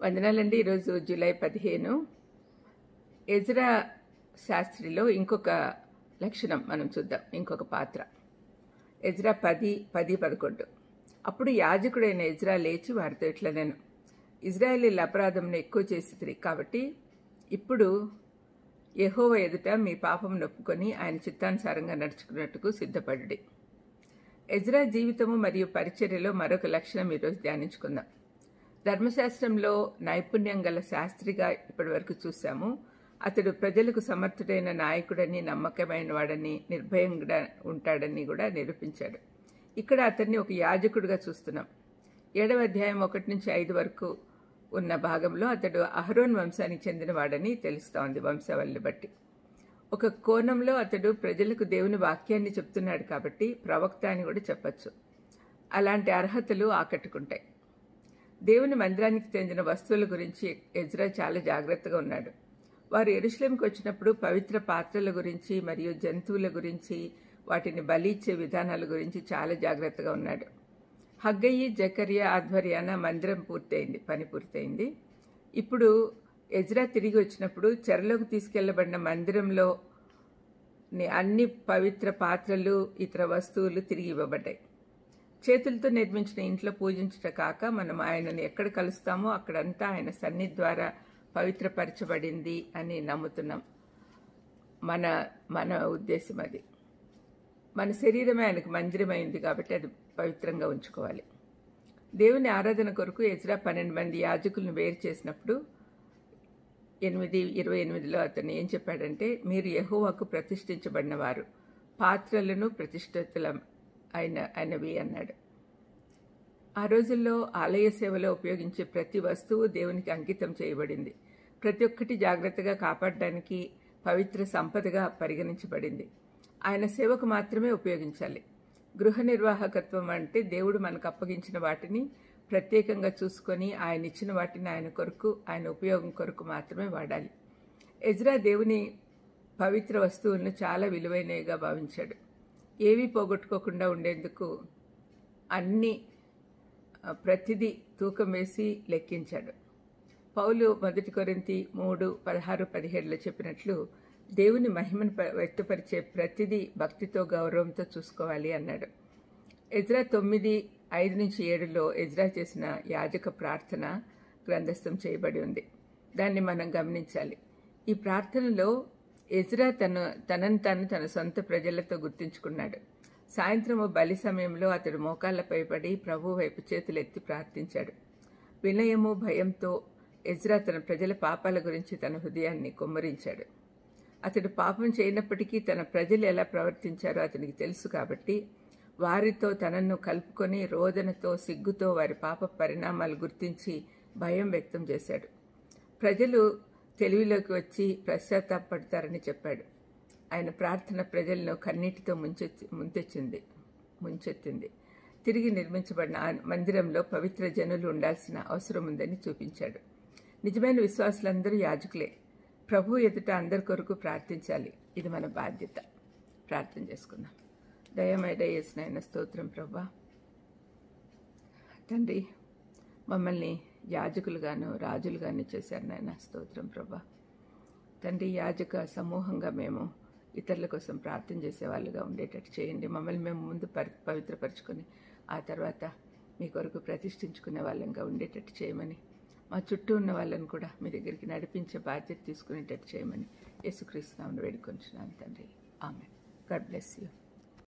వందనాలండి. ఈరోజు July 15. Ezra శాస్త్రిలో ఇంకొక లక్షణం మనం చూద్దాం. ఇంకొక పాత్ర ఎజ్రా 10:11. అప్పుడు యాజకుడైన ఎజ్రా లేచి వారితో ఇట్లా నేను ఇజ్రాయేలీల అపరాధంను ఎక్కువ చేసిరి కాబట్టి ఇప్పుడు యెహోవా ఎదుట మీ పాపం నొప్పుకొని ఆయన చిత్తానుసారంగా నడుచుకున్నట్టుకు సిద్ధపడుడి. ఎజ్రా జీవితము మరియు పరిచర్యలో మరొక లక్షణం ఈరోజు ధ్యానించుకుందాం. ధర్మశాస్త్రంలో నైపుణ్యం గల శాస్త్రిగా ఇప్పటి వరకు చూశాము. అతడు ప్రజలకు సమర్థుడైన నాయకుడని, నమ్మకమైన వాడని, నిర్భయంగా ఉంటాడని కూడా నిరూపించాడు. ఇక్కడ అతన్ని ఒక యాజకుడిగా చూస్తున్నాం. 7వ అధ్యాయం 1-5 వరకు ఉన్న భాగంలో అతడు అహరోన్ వంశానికి చెందినవాడని తెలుస్తోంది. వంశావళిని బట్టి ఒక కోణంలో అతడు ప్రజలకు దేవుని వాక్యాన్ని చెప్తున్నాడు కాబట్టి ప్రవక్త అని కూడా చెప్పచ్చు. అలాంటి అర్హతలు ఆకట్టుకుంటాయి. దేవుని మందిరానికి చెందిన వస్తువుల గురించి ఎజ్రా చాలా జాగ్రత్తగా ఉన్నాడు. వారు యెరూషలేముకు వచ్చినప్పుడు పవిత్ర పాత్రల గురించి మరియు జంతువుల గురించి, వాటిని బలి ఇచ్చే విధానాల గురించి చాలా జాగ్రత్తగా ఉన్నాడు. హగ్గయి, జకర్యా ఆధ్వర్యాన మందిరం పని పూర్తయింది. ఇప్పుడు ఎజ్రా తిరిగి వచ్చినప్పుడు చెరలోకి తీసుకెళ్లబడిన మందిరంలో అన్ని పవిత్ర పాత్రలు, ఇతర వస్తువులు తిరిగి ఇవ్వబడ్డాయి. చేతులతో నిర్మించిన ఇంట్లో పూజించట కాక మనం ఆయనను ఎక్కడ కలుస్తామో అక్కడంతా ఆయన సన్నిధి ద్వారా పవిత్రపరచబడింది అని నమ్ముతున్నాం. మన ఉద్దేశం అది. మన శరీరమే ఆయనకు మందిరమైంది కాబట్టి అది పవిత్రంగా ఉంచుకోవాలి. దేవుని ఆరాధన కొరకు ఎజ్రా 12 మంది యాజకులను వేరు చేసినప్పుడు 8:28లో అతను ఏం చెప్పాడంటే, మీరు యెహోవాకు ప్రతిష్ఠించబడిన వారు, పాత్రలను ప్రతిష్ఠితుల అయినవి అన్నాడు. ఆ రోజుల్లో ఆలయ సేవలో ఉపయోగించే ప్రతి వస్తువు దేవునికి అంకితం చేయబడింది. ప్రతి ఒక్కటి జాగ్రత్తగా కాపాడడానికి పవిత్ర సంపదగా పరిగణించబడింది. ఆయన సేవకు మాత్రమే ఉపయోగించాలి. గృహ నిర్వాహకత్వం అంటే దేవుడు మనకు అప్పగించిన వాటిని ప్రత్యేకంగా చూసుకొని ఆయన ఇచ్చిన వాటిని ఆయన కొరకు, ఆయన ఉపయోగం కొరకు మాత్రమే వాడాలి. ఎజ్రా దేవుని పవిత్ర వస్తువులను చాలా విలువైనవిగా భావించాడు. ఏవీ పోగొట్టుకోకుండా ఉండేందుకు ప్రతిదీ తూకం వేసి లెక్కించాడు. పౌలు 1 కొరింథీ 3:16-17లో చెప్పినట్లు దేవుని మహిమను వ్యక్తపరిచే ప్రతిదీ భక్తితో, గౌరవంతో చూసుకోవాలి అన్నాడు. ఎజ్రా 9:5-7లో ఎజ్రా చేసిన యాజక ప్రార్థన గ్రంథస్థం చేయబడి ఉంది. దాన్ని మనం గమనించాలి. ఈ ప్రార్థనలో ఎజ్రా తనను తన సొంత ప్రజలతో గుర్తించుకున్నాడు. సాయంత్రము బలి సమయంలో అతడు మోకాళ్లపై పడి ప్రభు వైపు చేతులెత్తి ప్రార్థించాడు. వినయము, భయంతో ఎజ్రా తన ప్రజల పాపాల గురించి తన హృదయాన్ని కుమ్మరించాడు. అతడు పాపం చేయనప్పటికీ తన ప్రజలు ఎలా ప్రవర్తించారో అతనికి తెలుసు కాబట్టి వారితో తనను కలుపుకొని రోదనతో, సిగ్గుతో వారి పాప పరిణామాలు గుర్తించి భయం వ్యక్తం చేశాడు. ప్రజలు తెలివిలోకి వచ్చి పశ్చాత్తాపడతారని చెప్పాడు. ఆయన ప్రార్థన ప్రజలను కన్నీటితో ముంచెత్తింది. తిరిగి నిర్మించబడిన మందిరంలో పవిత్ర జనులు ఉండాల్సిన అవసరం ఉందని చూపించాడు. నిజమైన విశ్వాసులందరూ యాజకులే. ప్రభు ఎదుట అందరి కొరకు ప్రార్థించాలి. ఇది మన బాధ్యత. ప్రార్థన చేసుకుందాం. దయమేడ యేసునాయన స్తోత్రం ప్రభా. తండ్రి, మమ్మల్ని యాజకులుగాను రాజులుగాను చేశారు నాయన. స్తోత్రం ప్రభా. తండ్రి, యాజక సమూహంగా మేము ఇతరుల కోసం ప్రార్థన చేసేవాళ్ళుగా ఉండేటట్టు చేయండి. మమ్మల్ని మేము ముందు పవిత్రపరచుకొని ఆ తర్వాత మీ కొరకు ప్రతిష్ఠించుకునే వాళ్ళంగా ఉండేటట్టు చేయమని, మా చుట్టూ ఉన్న వాళ్ళని కూడా మీ దగ్గరికి నడిపించే బాధ్యత తీసుకునేటట్టు చేయమని యేసుక్రీస్తు నామమున వేడుకొంచున్నాను తండ్రి. ఆమేన్. God bless you.